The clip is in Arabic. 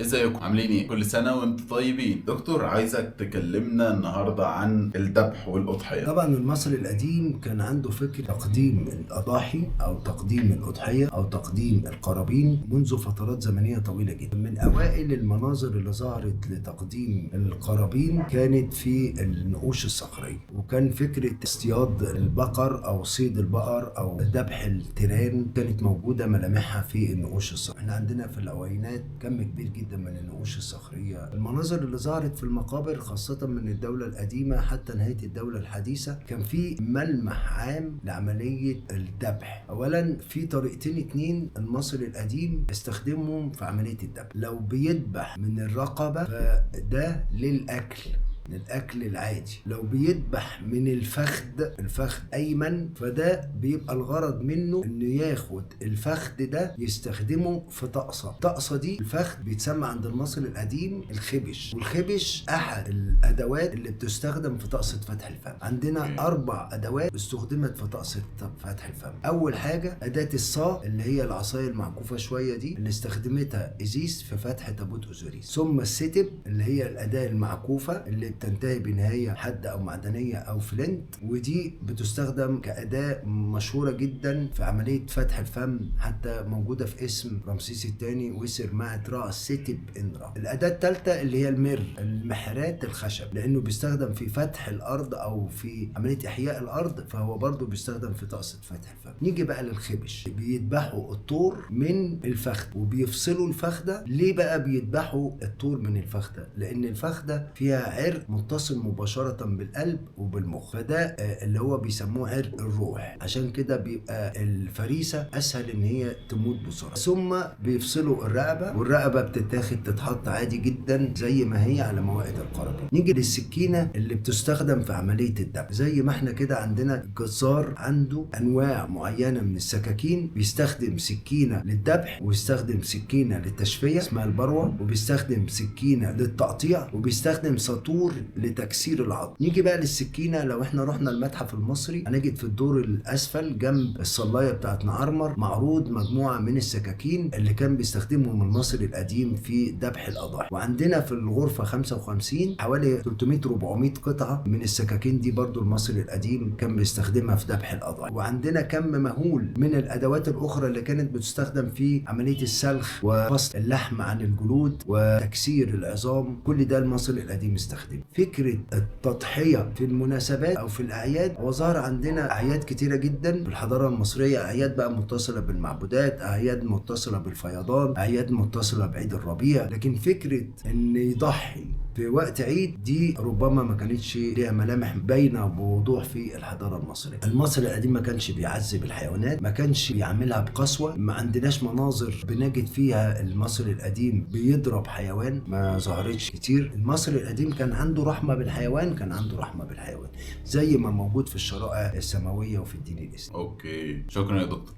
ازيكم عاملين ايه؟ كل سنة وانتم طيبين. دكتور، عايزك تكلمنا النهاردة عن الذبح والأضحية. طبعا المصري القديم كان عنده فكر تقديم الأضاحي أو تقديم الأضحية أو تقديم القرابين منذ فترات زمنية طويلة جدا. من أوائل المناظر اللي ظهرت لتقديم القرابين كانت في النقوش الصخرية، وكان فكرة اصطياد البقر أو صيد البقر أو ذبح التيران كانت موجودة ملامحها في النقوش الصخرية. احنا عندنا في العوينات كم كبير جدا من النقوش الصخرية. المناظر اللي ظهرت في المقابر خاصة من الدولة القديمة حتى نهاية الدولة الحديثة كان في ملمح عام لعملية الذبح. اولا في طريقتين اتنين المصري القديم استخدمهم في عملية الذبح. لو بيذبح من الرقبة فده للأكل العادي. لو بيذبح من الفخذ ايمن فده بيبقى الغرض منه انه ياخد الفخذ ده يستخدمه في طقسه دي. الفخذ بيتسمى عند المصري القديم الخبش، والخبش احد الادوات اللي بتستخدم في طقسه فتح الفم. عندنا 4 ادوات استخدمت في طقسه فتح الفم. اول حاجه اداه الصاع اللي هي العصايه المعكوفه شويه دي اللي استخدمتها إيزيس في فتح تابوت أوزوريس، ثم الستب اللي هي الاداه المعكوفه اللي بتنتهي بنهاية حد أو معدنية أو فلنت، ودي بتستخدم كأداة مشهورة جدا في عملية فتح الفم، حتى موجودة في اسم رمسيس الثاني وسر مع رأس ستب إنرا. الأداة الثالثة اللي هي المحرات الخشب، لأنه بيستخدم في فتح الأرض أو في عملية إحياء الأرض، فهو برضو بيستخدم في طقسة فتح الفم. نيجي بقى للخبش، بيذبحوا الطور من الفخذ وبيفصلوا الفخذة. ليه بقى بيذبحوا الطور من الفخذة؟ لأن الفخذة فيها عرق متصل مباشرة بالقلب وبالمخ، فده اللي هو بيسموه عرق الروح، عشان كده بيبقى الفريسة أسهل إن هي تموت بسرعة. ثم بيفصلوا الرقبة، والرقبة بتتاخد تتحط عادي جدا زي ما هي على موائد القرابين. نيجي للسكينة اللي بتستخدم في عملية الذبح. زي ما احنا كده عندنا الجزار عنده أنواع معينة من السكاكين، بيستخدم سكينة للذبح ويستخدم سكينة للتشفية اسمها البروة، وبيستخدم سكينة للتقطيع، وبيستخدم ساطور لتكسير العظم. نيجي بقى للسكينه. لو احنا رحنا المتحف المصري هنجد في الدور الاسفل جنب الصلايه بتاعت نعرمر معروض مجموعه من السكاكين اللي كان بيستخدمهم المصري القديم في ذبح الاضاحي. وعندنا في الغرفه 55 حوالي 300-400 قطعه من السكاكين دي برضو المصري القديم كان بيستخدمها في ذبح الاضاحي. وعندنا كم مهول من الادوات الاخرى اللي كانت بتستخدم في عمليه السلخ وفصل اللحم عن الجلود وتكسير العظام. كل ده المصري القديم استخدمه. فكرة التضحية في المناسبات أو في الأعياد، وظهر عندنا أعياد كتيرة جدا في الحضارة المصرية، أعياد بقى متصلة بالمعبودات، أعياد متصلة بالفيضان، أعياد متصلة بعيد الربيع. لكن فكرة إن يضحي في وقت عيد دي ربما ما كانتش ليها ملامح باينة بوضوح في الحضارة المصرية. المصري القديم ما كانش بيعذب الحيوانات، ما كانش بيعملها بقسوة، ما عندناش مناظر بنجد فيها المصري القديم بيضرب حيوان، ما ظهرتش كتير. المصري القديم كان عنده رحمة بالحيوان، زي ما موجود في الشرائع السماوية وفي الدين الإسلامي. اوكي، شكرا يا دكتور.